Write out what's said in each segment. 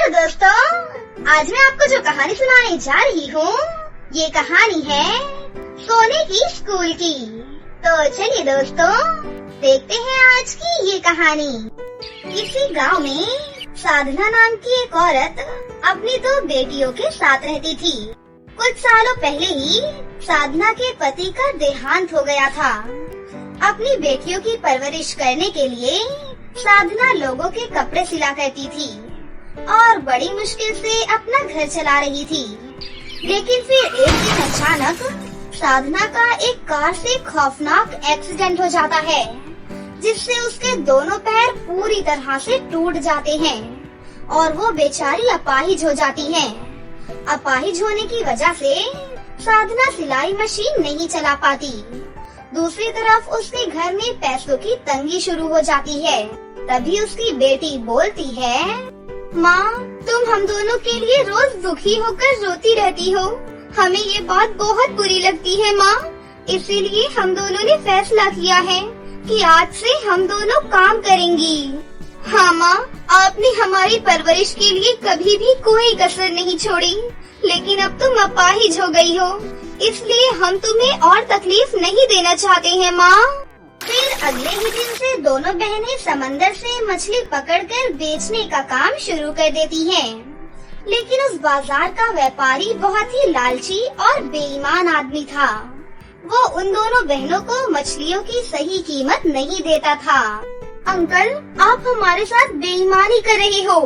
Hello दोस्तों, आज मैं आपको जो कहानी सुनाने जा रही हूँ ये कहानी है सोने की स्कूल की। तो चलिए दोस्तों देखते हैं आज की ये कहानी। किसी गांव में साधना नाम की एक औरत अपनी 2 बेटियों के साथ रहती थी। कुछ सालों पहले ही साधना के पति का देहांत हो गया था। अपनी बेटियों की परवरिश करने के लिए साधना लोगों के कपड़े सिला करती थी और बड़ी मुश्किल से अपना घर चला रही थी। लेकिन फिर एक दिन अचानक साधना का एक कार से खौफनाक एक्सीडेंट हो जाता है, जिससे उसके दोनों पैर पूरी तरह से टूट जाते हैं और वो बेचारी अपाहिज हो जाती है। अपाहिज होने की वजह से साधना सिलाई मशीन नहीं चला पाती। दूसरी तरफ उसके घर में पैसों की तंगी शुरू हो जाती है। तभी उसकी बेटी बोलती है, माँ, तुम हम दोनों के लिए रोज दुखी होकर रोती रहती हो। हमें ये बात बहुत बुरी लगती है माँ, इसीलिए हम दोनों ने फैसला किया है कि आज से हम दोनों काम करेंगी। हाँ माँ, आपने हमारी परवरिश के लिए कभी भी कोई कसर नहीं छोड़ी, लेकिन अब तुम अपाहिज हो गई हो, इसलिए हम तुम्हें और तकलीफ नहीं देना चाहते हैं माँ। फिर अगले ही दिन से दोनों बहनें समंदर से मछली पकड़कर बेचने का काम शुरू कर देती हैं। लेकिन उस बाजार का व्यापारी बहुत ही लालची और बेईमान आदमी था। वो उन दोनों बहनों को मछलियों की सही कीमत नहीं देता था। अंकल, आप हमारे साथ बेईमानी कर रहे हो।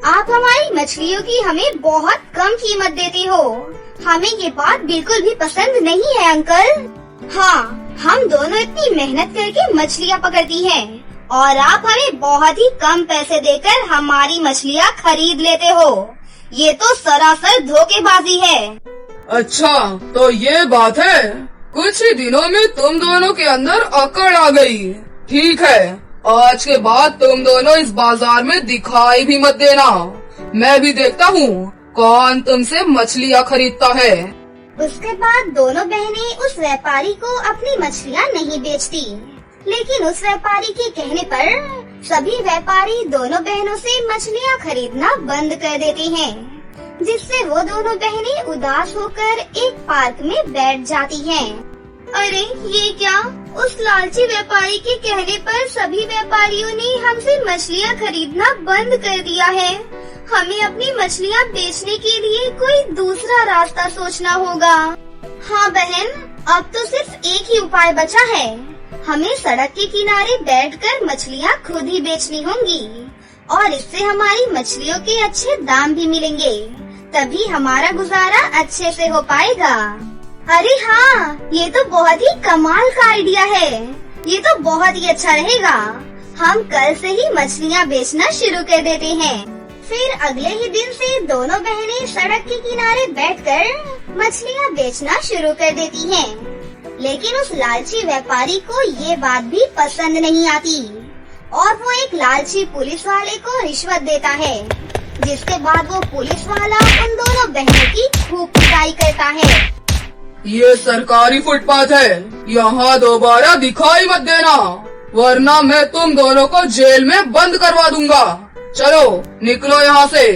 आप हमारी मछलियों की हमें बहुत कम कीमत देते हो। हमें ये बात बिल्कुल भी पसंद नहीं है अंकल। हाँ, हम दोनों इतनी मेहनत करके मछलियाँ पकड़ती हैं और आप हमें बहुत ही कम पैसे देकर हमारी मछलियाँ खरीद लेते हो। ये तो सरासर धोखेबाजी है। अच्छा, तो ये बात है। कुछ ही दिनों में तुम दोनों के अंदर अकड़ आ गई। ठीक है, आज के बाद तुम दोनों इस बाजार में दिखाई भी मत देना। मैं भी देखता हूँ कौन तुमसे मछलियाँ खरीदता है। उसके बाद दोनों बहनें उस व्यापारी को अपनी मछलियाँ नहीं बेचती। लेकिन उस व्यापारी के कहने पर सभी व्यापारी दोनों बहनों से मछलियाँ खरीदना बंद कर देते हैं, जिससे वो दोनों बहनें उदास होकर एक पार्क में बैठ जाती हैं। अरे ये क्या, उस लालची व्यापारी के कहने पर सभी व्यापारियों ने हमसे मछलियाँ खरीदना बंद कर दिया है। हमें अपनी मछलियाँ बेचने के लिए कोई दूसरा रास्ता सोचना होगा। हाँ बहन, अब तो सिर्फ एक ही उपाय बचा है। हमें सड़क के किनारे बैठकर मछलियाँ खुद ही बेचनी होंगी और इससे हमारी मछलियों के अच्छे दाम भी मिलेंगे। तभी हमारा गुजारा अच्छे से हो पाएगा। अरे हाँ, ये तो बहुत ही कमाल का आइडिया है। ये तो बहुत ही अच्छा रहेगा। हम कल से ही मछलियाँ बेचना शुरू कर देते हैं। फिर अगले ही दिन से दोनों बहनें सड़क के किनारे बैठकर मछलियाँ बेचना शुरू कर देती हैं। लेकिन उस लालची व्यापारी को ये बात भी पसंद नहीं आती और वो एक लालची पुलिस वाले को रिश्वत देता है, जिसके बाद वो पुलिस वाला उन दोनों बहनों की खूब पिटाई करता है। ये सरकारी फुटपाथ है, यहाँ दोबारा दिखाई मत देना, वरना मैं तुम दोनों को जेल में बंद करवा दूंगा। चलो निकलो यहाँ से।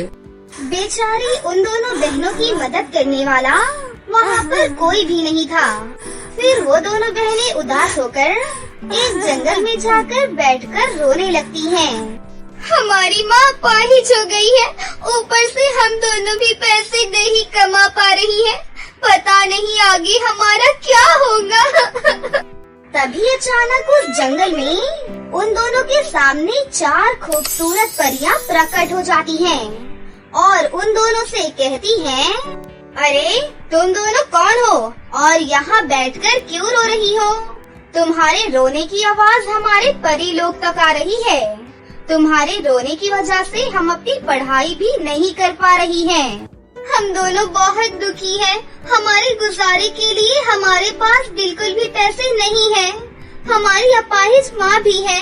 बेचारी उन दोनों बहनों की मदद करने वाला वहाँ पर कोई भी नहीं था। फिर वो दोनों बहनें उदास होकर एक जंगल में जाकर बैठकर रोने लगती हैं। हमारी माँ अपाहिज हो गई है, ऊपर से हम दोनों भी पैसे नहीं कमा पा रही है। पता नहीं आगे हमारा क्या होगा। तभी अचानक उस जंगल में उन दोनों के सामने 4 खूबसूरत परियां प्रकट हो जाती हैं और उन दोनों से कहती हैं, अरे तुम दोनों कौन हो और यहाँ बैठकर क्यों रो रही हो? तुम्हारे रोने की आवाज हमारे परी लोग तक आ रही है। तुम्हारे रोने की वजह से हम अपनी पढ़ाई भी नहीं कर पा रही हैं। हम दोनों बहुत दुखी हैं। हमारे गुजारे के लिए हमारे पास बिल्कुल भी पैसे नहीं हैं। हमारी अपाहिज माँ भी है।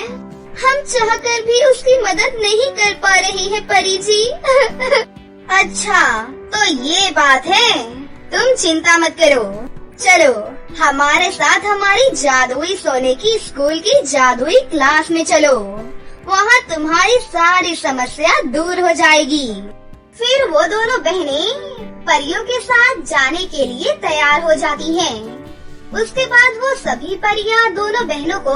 हम चाहकर भी उसकी मदद नहीं कर पा रहे हैं परी जी। अच्छा, तो ये बात है। तुम चिंता मत करो। चलो हमारे साथ हमारी जादुई सोने की स्कूल की जादुई क्लास में चलो। वहाँ तुम्हारी सारी समस्या दूर हो जाएगी। फिर वो दोनों बहनें परियों के साथ जाने के लिए तैयार हो जाती हैं। उसके बाद वो सभी परियां दोनों बहनों को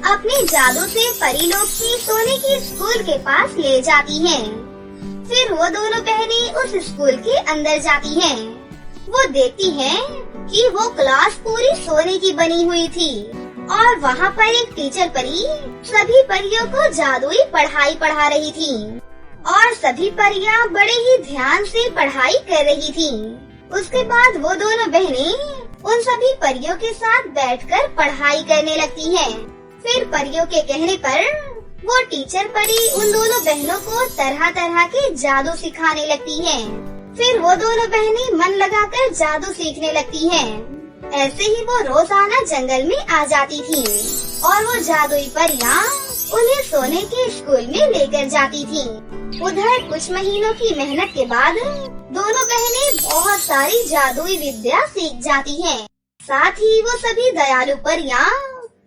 अपने जादू से परी लोग की सोने की स्कूल के पास ले जाती हैं। फिर वो दोनों बहनें उस स्कूल के अंदर जाती हैं। वो देखती हैं कि वो क्लास पूरी सोने की बनी हुई थी और वहाँ पर एक टीचर परी सभी परियों को जादुई पढ़ाई पढ़ा रही थी और सभी परियां बड़े ही ध्यान से पढ़ाई कर रही थी। उसके बाद वो दोनों बहनें उन सभी परियों के साथ बैठकर पढ़ाई करने लगती हैं। फिर परियों के कहने पर वो टीचर परी उन दोनों बहनों को तरह तरह के जादू सिखाने लगती हैं। फिर वो दोनों बहनें मन लगाकर जादू सीखने लगती हैं। ऐसे ही वो रोजाना जंगल में आ जाती थी और वो जादुई परियां उन्हें सोने के स्कूल में लेकर जाती थी। उधर कुछ महीनों की मेहनत के बाद दोनों बहनें बहुत सारी जादुई विद्या सीख जाती हैं। साथ ही वो सभी दयालु परियां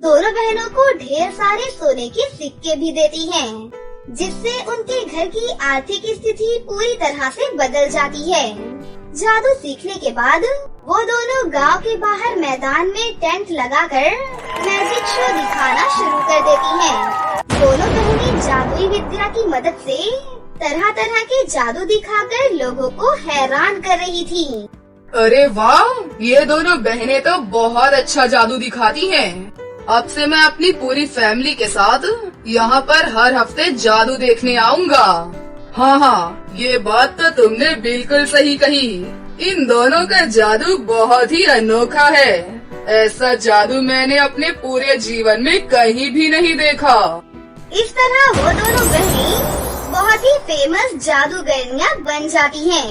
दोनों बहनों को ढेर सारे सोने के सिक्के भी देती हैं, जिससे उनके घर की आर्थिक स्थिति पूरी तरह से बदल जाती है। जादू सीखने के बाद वो दोनों गांव के बाहर मैदान में टेंट लगाकर मैजिक शो दिखाना शुरू कर देती हैं। दोनों बहनें जादुई विद्या की मदद से तरह तरह के जादू दिखाकर लोगों को हैरान कर रही थी। अरे वाह, ये दोनों बहनें तो बहुत अच्छा जादू दिखाती हैं। अब से मैं अपनी पूरी फैमिली के साथ यहाँ पर हर हफ्ते जादू देखने आऊँगा। हाँ, ये बात तो तुमने बिल्कुल सही कही। इन दोनों का जादू बहुत ही अनोखा है। ऐसा जादू मैंने अपने पूरे जीवन में कहीं भी नहीं देखा। इस तरह वो दोनों बहनें बहुत ही फेमस जादूगरनियां बन जाती हैं।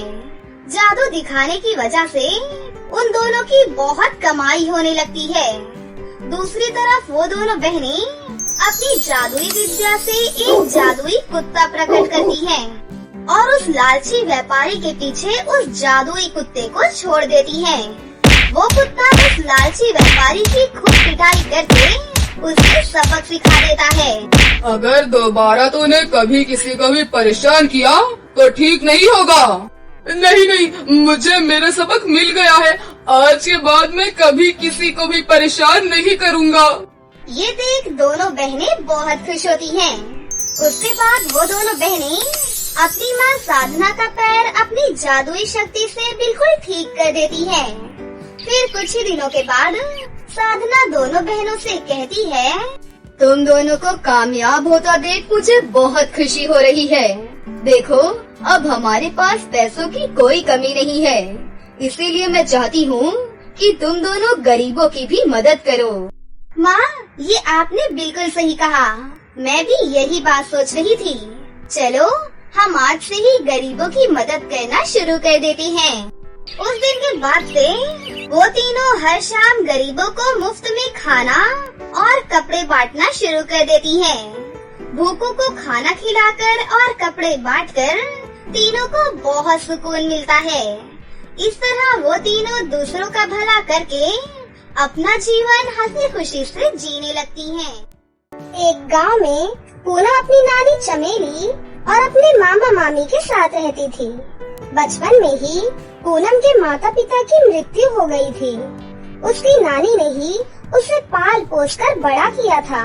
जादू दिखाने की वजह से उन दोनों की बहुत कमाई होने लगती है। दूसरी तरफ वो दोनों बहनें अपनी जादुई विद्या से एक जादुई कुत्ता प्रकट करती हैं और उस लालची व्यापारी के पीछे उस जादुई कुत्ते को छोड़ देती हैं। वो कुत्ता उस लालची व्यापारी की खूब पिटाई करके उसे सबक सिखा देता है। अगर दोबारा तूने कभी किसी को भी परेशान किया तो ठीक नहीं होगा। नहीं, मुझे मेरा सबक मिल गया है। आज के बाद मैं कभी किसी को भी परेशान नहीं करूँगा। ये देख दोनों बहनें बहुत खुश होती हैं। उसके बाद वो दोनों बहनें अपनी माँ साधना का पैर अपनी जादुई शक्ति से बिल्कुल ठीक कर देती हैं। फिर कुछ ही दिनों के बाद साधना दोनों बहनों से कहती है, तुम दोनों को कामयाब होता देख मुझे बहुत खुशी हो रही है। देखो, अब हमारे पास पैसों की कोई कमी नहीं है, इसीलिए मैं चाहती हूँ कि तुम दोनों गरीबों की भी मदद करो। माँ, ये आपने बिल्कुल सही कहा। मैं भी यही बात सोच रही थी। चलो, हम आज से ही गरीबों की मदद करना शुरू कर देते हैं। उस दिन के बाद से वो तीनों हर शाम गरीबों को मुफ्त में खाना और कपड़े बांटना शुरू कर देती हैं। भूखों को खाना खिलाकर और कपड़े बांटकर तीनों को बहुत सुकून मिलता है। इस तरह वो तीनों दूसरों का भला करके अपना जीवन हंसी खुशी से जीने लगती हैं। एक गांव में पूनम अपनी नानी चमेली और अपने मामा मामी के साथ रहती थी। बचपन में ही पूनम के माता पिता की मृत्यु हो गई थी। उसकी नानी ने ही उसे पाल पोस कर बड़ा किया था।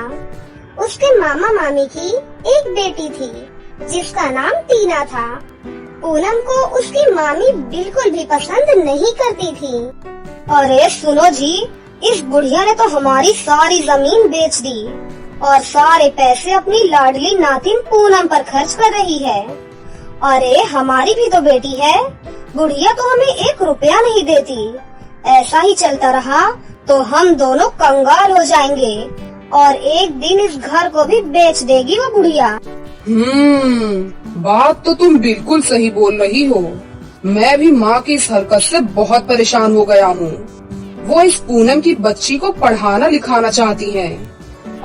उसके मामा मामी की एक बेटी थी जिसका नाम टीना था। पूनम को उसकी मामी बिल्कुल भी पसंद नहीं करती थी। अरे सुनो जी, इस बुढ़िया ने तो हमारी सारी जमीन बेच दी और सारे पैसे अपनी लाडली नातिन पूनम पर खर्च कर रही है। अरे हमारी भी तो बेटी है, बुढ़िया तो हमें 1 रुपया नहीं देती। ऐसा ही चलता रहा तो हम दोनों कंगाल हो जाएंगे और एक दिन इस घर को भी बेच देगी वो बुढ़िया। बात तो तुम बिल्कुल सही बोल रही हो। मैं भी माँ की इस हरकत से बहुत परेशान हो गया हूँ। वो इस पूनम की बच्ची को पढ़ाना लिखाना चाहती है।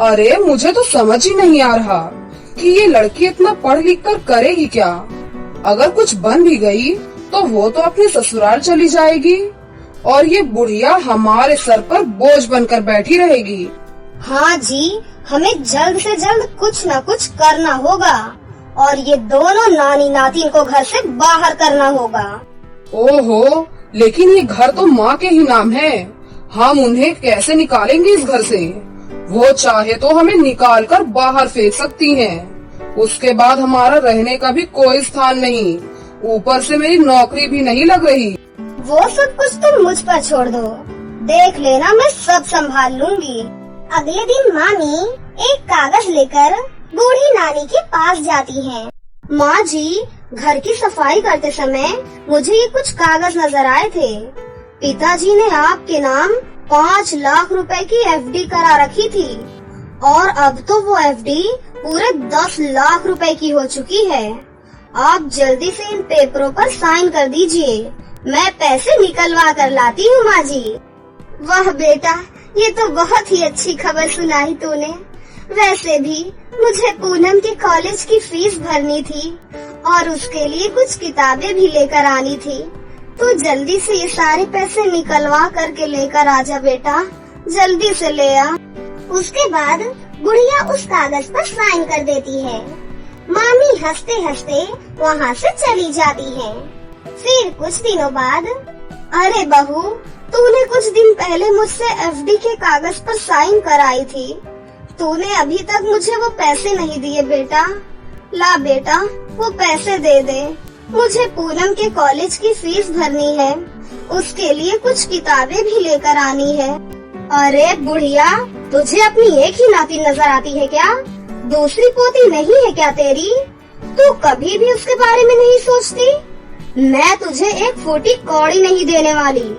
अरे मुझे तो समझ ही नहीं आ रहा कि ये लड़की इतना पढ़ लिख कर करेगी क्या। अगर कुछ बन भी गई तो वो तो अपने ससुराल चली जाएगी और ये बुढ़िया हमारे सर पर बोझ बनकर बैठी रहेगी। हाँ जी, हमें जल्द से जल्द कुछ न कुछ करना होगा और ये दोनों नानी नातिन को घर से बाहर करना होगा। ओहो, लेकिन ये घर तो माँ के ही नाम है, हम उन्हें कैसे निकालेंगे इस घर से? वो चाहे तो हमें निकाल कर बाहर फेंक सकती हैं। उसके बाद हमारा रहने का भी कोई स्थान नहीं, ऊपर से मेरी नौकरी भी नहीं लग रही। वो सब कुछ तुम मुझ पर छोड़ दो, देख लेना मैं सब संभाल लूंगी। अगले दिन मामी एक कागज लेकर बूढ़ी नानी के पास जाती हैं। माँ जी, घर की सफाई करते समय मुझे ये कुछ कागज नजर आए थे। पिताजी ने आपके नाम 5 लाख रुपए की एफडी करा रखी थी और अब तो वो एफडी पूरे 10 लाख रुपए की हो चुकी है। आप जल्दी से इन पेपरों पर साइन कर दीजिए, मैं पैसे निकलवा कर लाती हूँ माँ जी। वाह बेटा, ये तो बहुत ही अच्छी खबर सुनाई तूने। वैसे भी मुझे पूनम के कॉलेज की फीस भरनी थी और उसके लिए कुछ किताबें भी लेकर आनी थी। तू जल्दी से ये सारे पैसे निकलवा करके लेकर आजा बेटा, जल्दी से ले आ। उसके बाद बुढ़िया उस कागज पर साइन कर देती है। मामी हंसते हंसते वहाँ से चली जाती है। फिर कुछ दिनों बाद, अरे बहू, तूने कुछ दिन पहले मुझसे एफडी के कागज पर साइन कराई थी, तूने अभी तक मुझे वो पैसे नहीं दिए बेटा। ला बेटा, वो पैसे दे दे, मुझे पूनम के कॉलेज की फीस भरनी है, उसके लिए कुछ किताबें भी लेकर आनी है। अरे बुढ़िया, तुझे अपनी एक ही नाती नजर आती है क्या? दूसरी पोती नहीं है क्या तेरी? तू कभी भी उसके बारे में नहीं सोचती? मैं तुझे एक फूटी कौड़ी नहीं देने वाली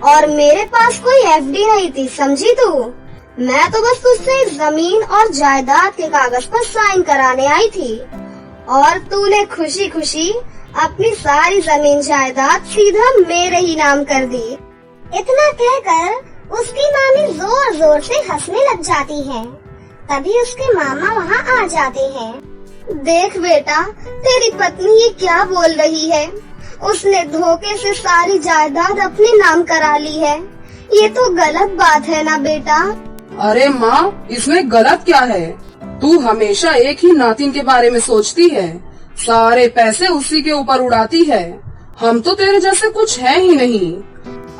और मेरे पास कोई एफडी नहीं थी, समझी तू? मैं तो बस तुझसे जमीन और जायदाद के कागज पर साइन कराने आई थी और तूने खुशी खुशी अपनी सारी जमीन जायदाद सीधा मेरे ही नाम कर दी। इतना कहकर उसकी मामी जोर जोर से हंसने लग जाती है। तभी उसके मामा वहाँ आ जाते हैं। देख बेटा, तेरी पत्नी ये क्या बोल रही है? उसने धोखे से सारी जायदाद अपने नाम करा ली है, ये तो गलत बात है ना बेटा? अरे माँ, इसमें गलत क्या है? तू हमेशा एक ही नातिन के बारे में सोचती है, सारे पैसे उसी के ऊपर उड़ाती है। हम तो तेरे जैसे कुछ है ही नहीं।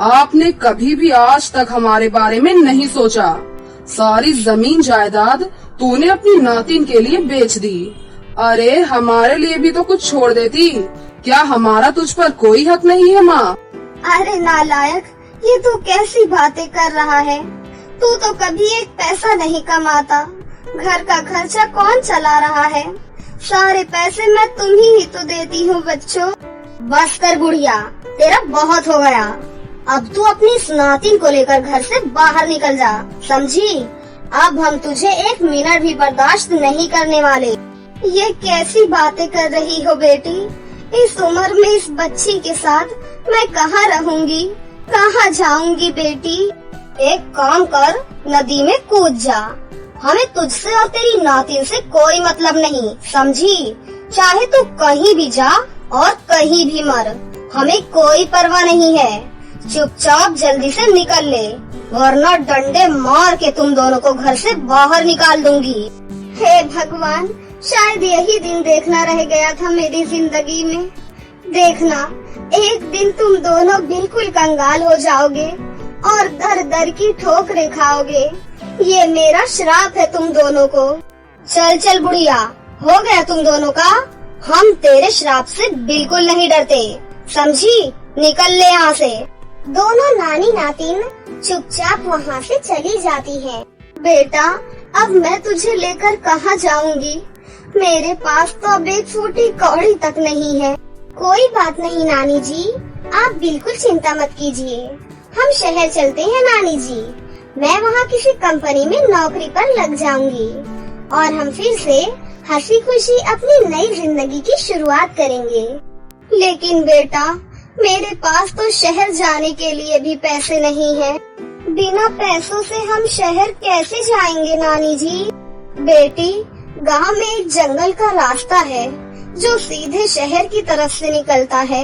आपने कभी भी आज तक हमारे बारे में नहीं सोचा। सारी जमीन जायदाद तूने अपनी नातिन के लिए बेच दी। अरे हमारे लिए भी तो कुछ छोड़ देती। क्या हमारा तुझ पर कोई हक नहीं है माँ? अरे नालायक, ये तू कैसी बातें कर रहा है? तू तो कभी एक पैसा नहीं कमाता, घर का खर्चा कौन चला रहा है? सारे पैसे मैं तुम्ही ही तो देती हूँ बच्चों। बस कर बुढ़िया, तेरा बहुत हो गया। अब तू अपनी इस नातिन को लेकर घर से बाहर निकल जा, समझी? अब हम तुझे 1 मिनट भी बर्दाश्त नहीं करने वाले। ये कैसी बातें कर रही हो बेटी? इस उम्र में इस बच्ची के साथ मैं कहाँ रहूंगी, कहाँ जाऊंगी बेटी? एक काम कर, नदी में कूद जा। हमें तुझसे और तेरी नातिन से कोई मतलब नहीं, समझी? चाहे तू कहीं भी जा और कहीं भी मर, हमें कोई परवाह नहीं है। चुपचाप जल्दी से निकल ले, वरना डंडे मार के तुम दोनों को घर से बाहर निकाल दूंगी। हे भगवान, शायद यही दिन देखना रह गया था मेरी जिंदगी में। देखना, एक दिन तुम दोनों बिल्कुल कंगाल हो जाओगे और दर दर की ठोकरें खाओगे। ये मेरा श्राप है तुम दोनों को। चल चल बुढ़िया, हो गया तुम दोनों का। हम तेरे श्राप से बिल्कुल नहीं डरते, समझी? निकल ले यहाँ से। दोनों नानी नातिन चुपचाप वहाँ से चली जाती हैं। बेटा, अब मैं तुझे लेकर कहाँ जाऊंगी? मेरे पास तो अब एक फूटी कौड़ी तक नहीं है। कोई बात नहीं नानी जी, आप बिल्कुल चिंता मत कीजिए। हम शहर चलते हैं नानी जी। मैं वहाँ किसी कंपनी में नौकरी पर लग जाऊंगी और हम फिर से हंसी खुशी अपनी नई जिंदगी की शुरुआत करेंगे। लेकिन बेटा, मेरे पास तो शहर जाने के लिए भी पैसे नहीं हैं। बिना पैसों से हम शहर कैसे जाएंगे नानी जी? बेटी, गांव में एक जंगल का रास्ता है जो सीधे शहर की तरफ से निकलता है।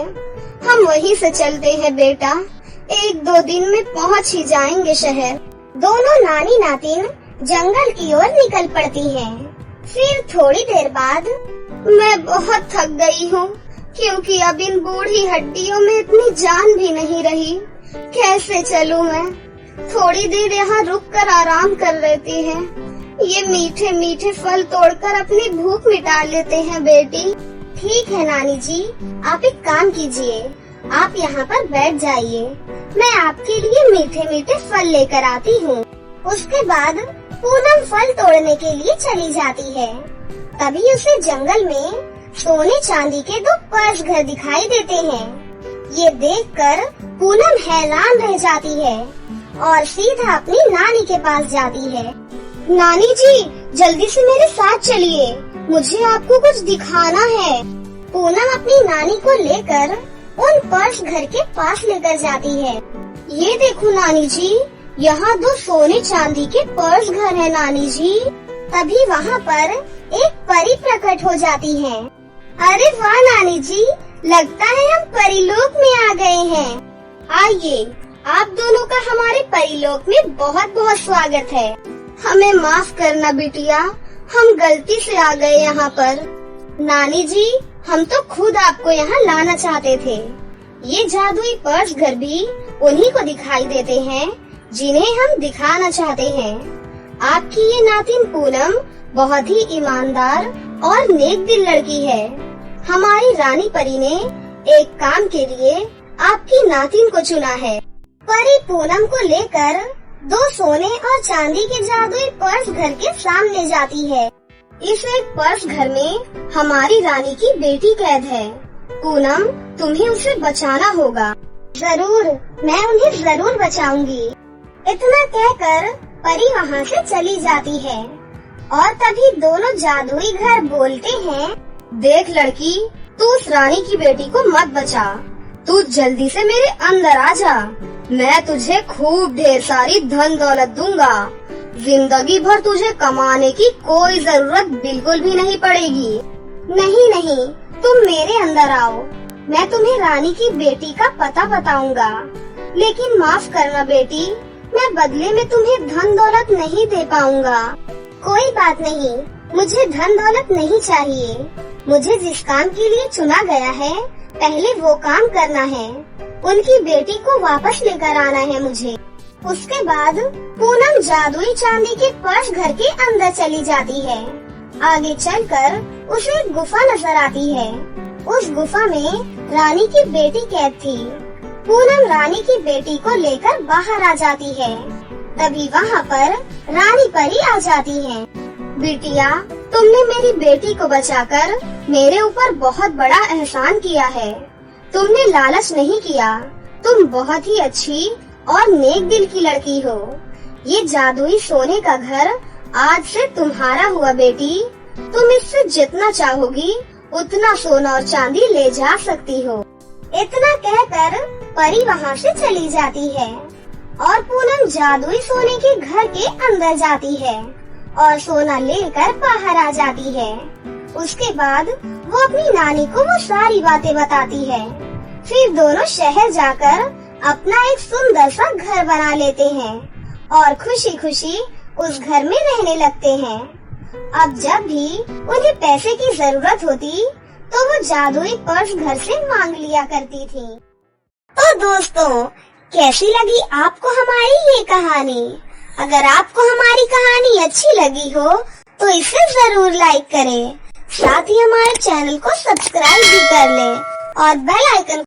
हम वहीं से चलते हैं बेटा, 1-2 दिन में पहुंच ही जाएंगे शहर। दोनों नानी नातिन जंगल की ओर निकल पड़ती हैं। फिर थोड़ी देर बाद मैं बहुत थक गई हूँ, क्योंकि अब इन बूढ़ी हड्डियों में इतनी जान भी नहीं रही। कैसे चलूं मैं? थोड़ी देर यहाँ रुक कर आराम कर लेती हैं। ये मीठे मीठे फल तोड़कर अपनी भूख मिटा लेते हैं बेटी। ठीक है नानी जी, आप एक काम कीजिए, आप यहाँ पर बैठ जाइए, मैं आपके लिए मीठे मीठे फल लेकर आती हूँ। उसके बाद पूनम फल तोड़ने के लिए चली जाती है। तभी उसे जंगल में सोने चांदी के 2 पर्स घर दिखाई देते हैं। ये देखकर पूनम हैरान रह जाती है और सीधा अपनी नानी के पास जाती है। नानी जी, जल्दी से मेरे साथ चलिए, मुझे आपको कुछ दिखाना है। पूनम अपनी नानी को लेकर उन पर्स घर के पास लेकर जाती है। ये देखो नानी जी, यहाँ 2 सोने चांदी के पर्स घर है नानी जी। तभी वहाँ पर एक परी प्रकट हो जाती है। अरे वाह नानी जी, लगता है हम परीलोक में आ गए हैं। आइए, आप दोनों का हमारे परीलोक में बहुत बहुत स्वागत है। हमें माफ करना बिटिया, हम गलती से आ गए यहाँ पर। नानी जी, हम तो खुद आपको यहाँ लाना चाहते थे। ये जादुई पर्स घर भी उन्हीं को दिखाई देते हैं जिन्हें हम दिखाना चाहते हैं। आपकी ये नातिन पूनम बहुत ही ईमानदार और नेक दिल लड़की है। हमारी रानी परी ने एक काम के लिए आपकी नातिन को चुना है। परी पूनम को लेकर 2 सोने और चांदी के जादुई पर्स घर के सामने जाती है। इस एक पर्स घर में हमारी रानी की बेटी कैद है। पूनम, तुम्हें उसे बचाना होगा। जरूर, मैं उन्हें जरूर बचाऊंगी। इतना कहकर परी वहाँ से चली जाती है और तभी दोनों जादुई घर बोलते हैं, देख लड़की, तू उस रानी की बेटी को मत बचा, तू जल्दी से मेरे अंदर आ जा। मैं तुझे खूब ढेर सारी धन दौलत दूंगा। जिंदगी भर तुझे कमाने की कोई जरूरत बिल्कुल भी नहीं पड़ेगी। नहीं नहीं, तुम मेरे अंदर आओ, मैं तुम्हें रानी की बेटी का पता बताऊंगा। लेकिन माफ करना बेटी, मैं बदले में तुम्हें धन दौलत नहीं दे पाऊंगा। कोई बात नहीं, मुझे धन दौलत नहीं चाहिए। मुझे जिस काम के लिए चुना गया है, पहले वो काम करना है। उनकी बेटी को वापस लेकर आना है मुझे। उसके बाद पूनम जादुई चांदी के पर्स घर के अंदर चली जाती है। आगे चलकर उसे एक गुफा नजर आती है। उस गुफा में रानी की बेटी कैद थी। पूनम रानी की बेटी को लेकर बाहर आ जाती है। तभी वहाँ पर रानी परी आ जाती है। बिटिया, तुमने मेरी बेटी को बचाकर मेरे ऊपर बहुत बड़ा एहसान किया है। तुमने लालच नहीं किया। तुम बहुत ही अच्छी और नेक दिल की लड़की हो। ये जादुई सोने का घर आज से तुम्हारा हुआ बेटी। तुम इससे जितना चाहोगी उतना सोना और चांदी ले जा सकती हो। इतना कहकर परी वहाँ से चली जाती है और पूनम जादुई सोने के घर के अंदर जाती है और सोना लेकर बाहर आ जाती है। उसके बाद वो अपनी नानी को वो सारी बातें बताती है। फिर दोनों शहर जाकर अपना एक सुंदर सा घर बना लेते हैं और खुशी खुशी उस घर में रहने लगते हैं। अब जब भी उन्हें पैसे की जरूरत होती तो वो जादुई पर्स घर से मांग लिया करती थी। तो दोस्तों, कैसी लगी आपको हमारी ये कहानी? अगर आपको हमारी कहानी अच्छी लगी हो तो इसे जरूर लाइक करें। साथ ही हमारे चैनल को सब्सक्राइब भी कर लें और बेल आइकन